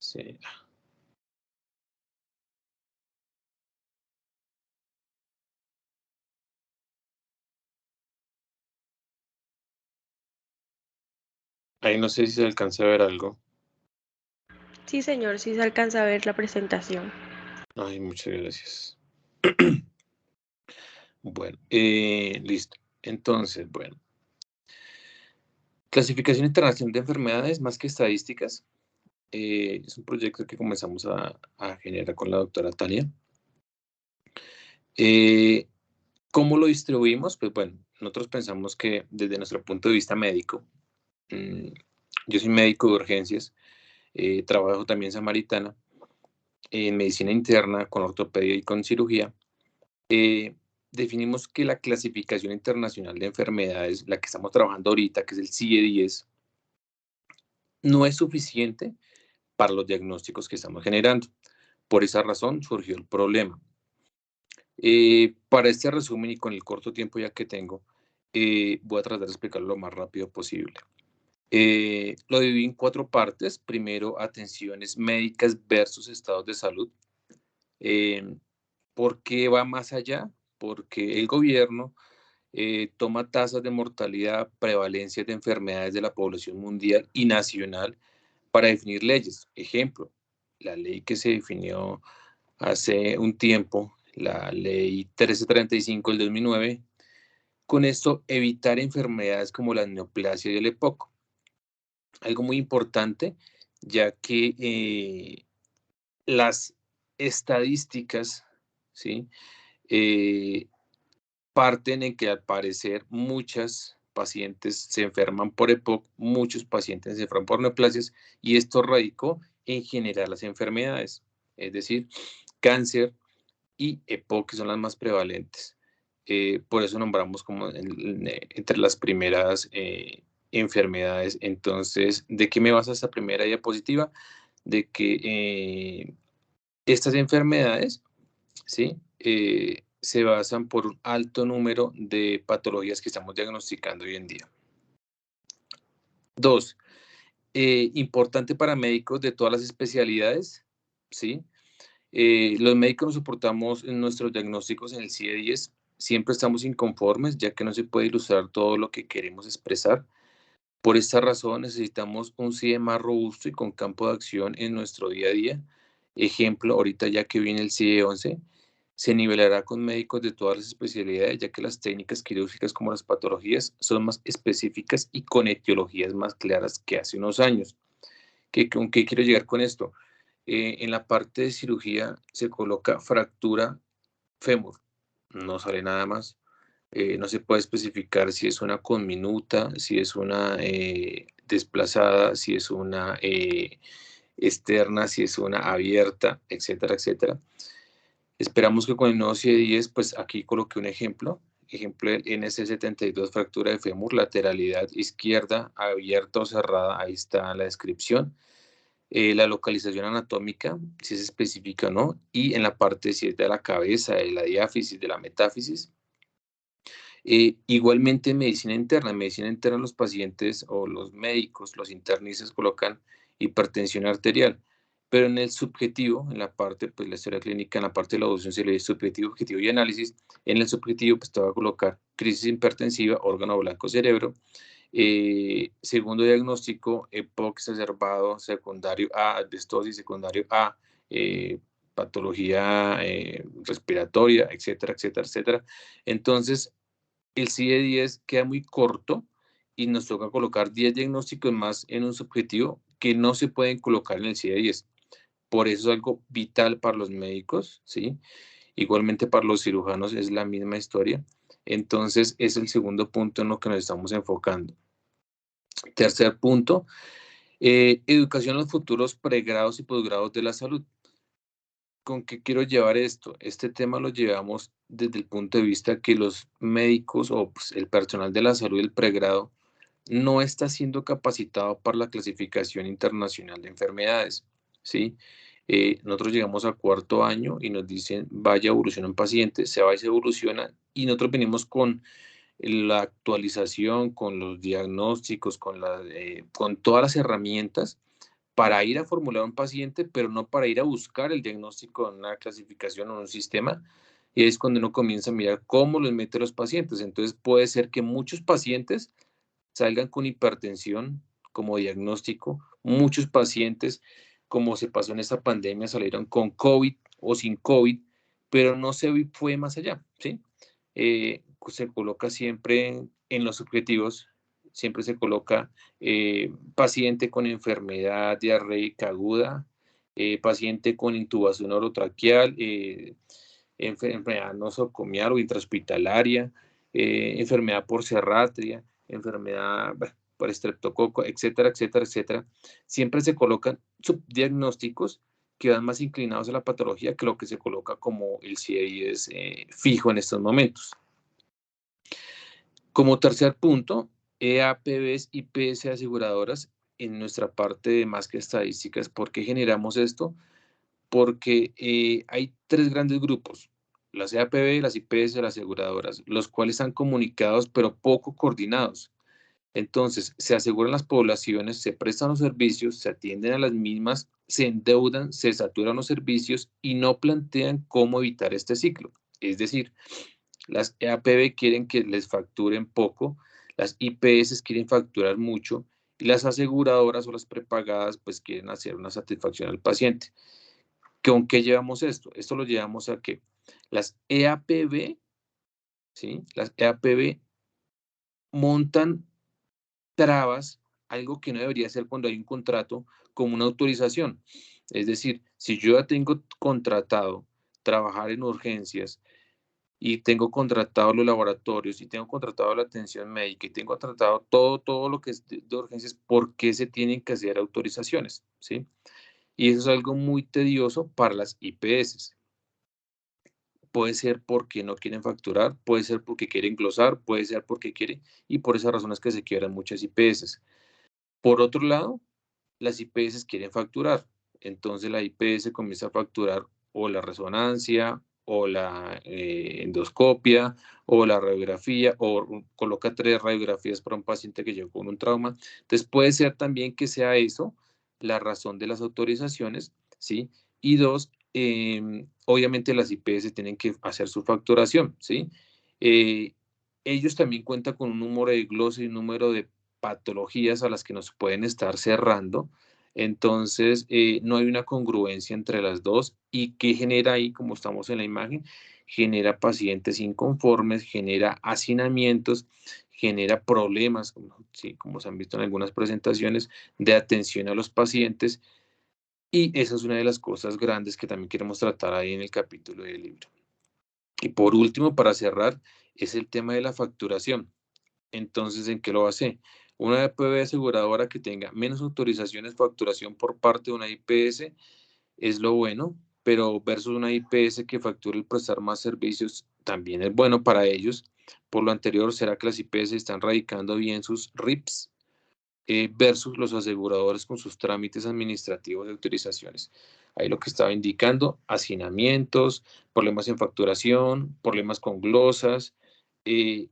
Sí. Ahí no sé si se alcanza a ver algo. Sí, señor, sí se alcanza a ver la presentación. Ay, muchas gracias. Bueno, listo. Entonces, bueno, clasificación internacional de enfermedades más que estadísticas. Es un proyecto que comenzamos a generar con la doctora Tania. Eh, ¿Cómo lo distribuimos? Pues bueno, nosotros pensamos que desde nuestro punto de vista médico, mm, yo soy médico de urgencias, trabajo también en Samaritana, en medicina interna, con ortopedia y con cirugía. eh, Definimos que la clasificación internacional de enfermedades, la que estamos trabajando ahorita, que es el CIE-10, no es suficiente para los diagnósticos que estamos generando. Por esa razón surgió el problema. Para este resumen y con el corto tiempo ya que tengo, voy a tratar de explicarlo lo más rápido posible. Lo dividí en 4 partes. Primero, atenciones médicas versus estados de salud. Eh, ¿Por qué va más allá? Porque el gobierno toma tasas de mortalidad, prevalencias de enfermedades de la población mundial y nacional para definir leyes. Ejemplo, la ley que se definió hace un tiempo, la ley 1335 del 2009, con esto evitar enfermedades como la neoplasia y el EPOC. Algo muy importante, ya que las estadísticas, ¿sí? Eh, Parten en que al parecer muchas pacientes se enferman por EPOC, muchos pacientes se enferman por neoplasias y esto radicó en generar las enfermedades, es decir, cáncer y EPOC, que son las más prevalentes. Por eso nombramos como entre las primeras enfermedades. Entonces, ¿de qué me basa esta primera diapositiva? De que estas enfermedades, ¿sí? Se basan por un alto número de patologías que estamos diagnosticando hoy en día. 2, importante para médicos de todas las especialidades, ¿sí? Los médicos nos soportamos en nuestros diagnósticos en el CIE-10, siempre estamos inconformes, ya que no se puede ilustrar todo lo que queremos expresar. Por esta razón necesitamos un CIE más robusto y con campo de acción en nuestro día a día. Ejemplo, ahorita ya que viene el CIE-11, se nivelará con médicos de todas las especialidades, ya que las técnicas quirúrgicas como las patologías son más específicas y con etiologías más claras que hace unos años. ¿Con qué quiero llegar con esto? En la parte de cirugía se coloca fractura fémur, no sale nada más. No se puede especificar si es una conminuta, si es una desplazada, si es una externa, si es una abierta, etcétera, etcétera. Esperamos que con el nuevo CIE-10, pues aquí coloqué un ejemplo del NC72, fractura de fémur, lateralidad izquierda, abierta o cerrada, ahí está la descripción. La localización anatómica, si es específica o no, y en la parte si es de la cabeza, de la diáfisis, de la metáfisis. Igualmente en medicina interna los pacientes o los médicos, los internistas colocan hipertensión arterial, pero en el subjetivo, en la parte, pues la historia clínica, en la parte de la audición se le dice subjetivo, objetivo y análisis. En el subjetivo, pues te va a colocar crisis hipertensiva, órgano blanco, cerebro. Segundo diagnóstico, EPOC exacerbado, secundario A, asbestosis, secundario A, patología respiratoria, etcétera, etcétera, etcétera. Entonces, el CIE-10 queda muy corto y nos toca colocar 10 diagnósticos más en un subjetivo que no se pueden colocar en el CIE-10. Por eso es algo vital para los médicos, ¿sí? Igualmente para los cirujanos es la misma historia. Entonces, es el segundo punto en lo que nos estamos enfocando. Tercer punto, educación a los futuros pregrados y posgrados de la salud. ¿Con qué quiero llevar esto? Este tema lo llevamos desde el punto de vista que los médicos o pues, el personal de la salud del pregrado no está siendo capacitado para la clasificación internacional de enfermedades, ¿sí? Nosotros llegamos a cuarto año y nos dicen, vaya, evoluciona un paciente, se va y se evoluciona, y nosotros venimos con la actualización, con los diagnósticos, con todas las herramientas para ir a formular un paciente, pero no para ir a buscar el diagnóstico en una clasificación o en un sistema. Y es cuando uno comienza a mirar cómo los mete los pacientes. Entonces puede ser que muchos pacientes salgan con hipertensión como diagnóstico, muchos pacientes, como se pasó en esta pandemia, salieron con COVID o sin COVID, pero no se fue más allá, ¿sí? Se coloca siempre en los objetivos, siempre se coloca paciente con enfermedad diarreica aguda, paciente con intubación orotraqueal, enfermedad nosocomial o intrahospitalaria, enfermedad por serratria, enfermedad por estreptococo, etcétera, etcétera, etcétera. Siempre se colocan subdiagnósticos que van más inclinados a la patología que lo que se coloca como el CIE-10 fijo en estos momentos. Como tercer punto, EAPBs y PS aseguradoras en nuestra parte de más que estadísticas. ¿Por qué generamos esto? Porque hay tres grandes grupos, las EAPB, las IPS y las aseguradoras, los cuales están comunicados pero poco coordinados. Entonces, se aseguran las poblaciones, se prestan los servicios, se atienden a las mismas, se endeudan, se saturan los servicios y no plantean cómo evitar este ciclo. Es decir, las EAPB quieren que les facturen poco, las IPS quieren facturar mucho y las aseguradoras o las prepagadas pues quieren hacer una satisfacción al paciente. ¿Con qué llevamos esto? Esto lo llevamos a que las EAPB, ¿sí? Las EAPB montan trabas, algo que no debería ser cuando hay un contrato, como una autorización. Es decir, si yo ya tengo contratado trabajar en urgencias y tengo contratado los laboratorios y tengo contratado la atención médica y tengo contratado todo lo que es de urgencias, ¿por qué se tienen que hacer autorizaciones? ¿Sí? Y eso es algo muy tedioso para las IPS. Puede ser porque no quieren facturar, puede ser porque quieren glosar, puede ser porque quieren, y por esas razones que se quiebran muchas IPS. Por otro lado, las IPS quieren facturar, entonces la IPS comienza a facturar o la resonancia, o la endoscopia, o la radiografía, o coloca 3 radiografías para un paciente que llegó con un trauma. Entonces puede ser también que sea eso la razón de las autorizaciones, ¿sí? Y dos, obviamente las IPS tienen que hacer su facturación, ¿sí? Eh, ellos también cuentan con un número de glosa y un número de patologías a las que nos pueden estar cerrando. Entonces, no hay una congruencia entre las dos. ¿Y qué genera ahí, como estamos en la imagen? Genera pacientes inconformes, genera hacinamientos, genera problemas, como, sí, como se han visto en algunas presentaciones, de atención a los pacientes. Y esa es una de las cosas grandes que también queremos tratar ahí en el capítulo del libro. Y por último, para cerrar, es el tema de la facturación. Entonces, ¿en qué lo hace? Una EPB aseguradora que tenga menos autorizaciones, facturación por parte de una IPS es lo bueno, pero versus una IPS que facture el prestar más servicios también es bueno para ellos. Por lo anterior, ¿será que las IPS están radicando bien sus RIPs versus los aseguradores con sus trámites administrativos de autorizaciones? Ahí lo que estaba indicando, hacinamientos, problemas en facturación, problemas con glosas,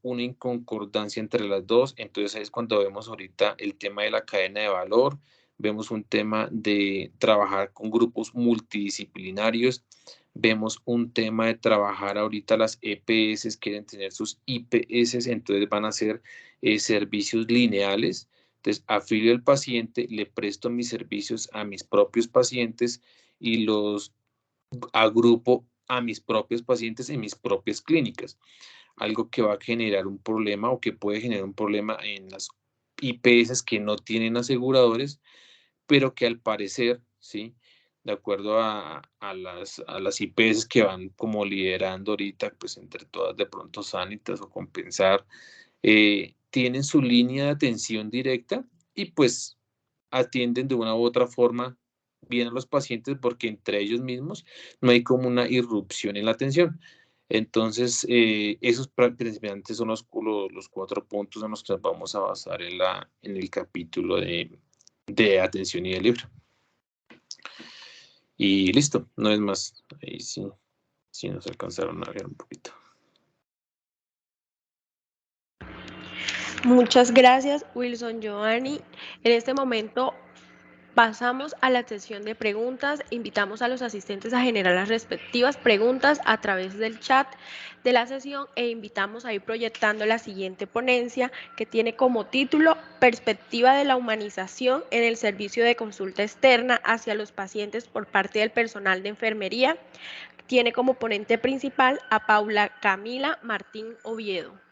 una inconcordancia entre las dos. Entonces ahí es cuando vemos ahorita el tema de la cadena de valor, vemos un tema de trabajar con grupos multidisciplinarios, vemos un tema de trabajar ahorita las EPS, quieren tener sus IPS, entonces van a ser servicios lineales. Entonces, afilio al paciente, le presto mis servicios a mis propios pacientes y los agrupo a mis propios pacientes en mis propias clínicas. Algo que va a generar un problema o que puede generar un problema en las IPS que no tienen aseguradores, pero que al parecer, ¿sí? De acuerdo a las IPS que van como liderando ahorita, pues entre todas de pronto Sanitas o Compensar, tienen su línea de atención directa y pues atienden de una u otra forma bien a los pacientes porque entre ellos mismos no hay como una irrupción en la atención. Entonces, esos principalmente son los 4 puntos en los que nos vamos a basar en el capítulo de atención y de libro. Y listo, no es más. Ahí sí nos alcanzaron a ver un poquito. Muchas gracias, Wilson Giovanni. En este momento Pasamos a la sesión de preguntas. Invitamos a los asistentes a generar las respectivas preguntas a través del chat de la sesión e invitamos a ir proyectando la siguiente ponencia que tiene como título Perspectiva de la humanización en el servicio de consulta externa hacia los pacientes por parte del personal de enfermería. Tiene como ponente principal a Paula Camila Martín Oviedo.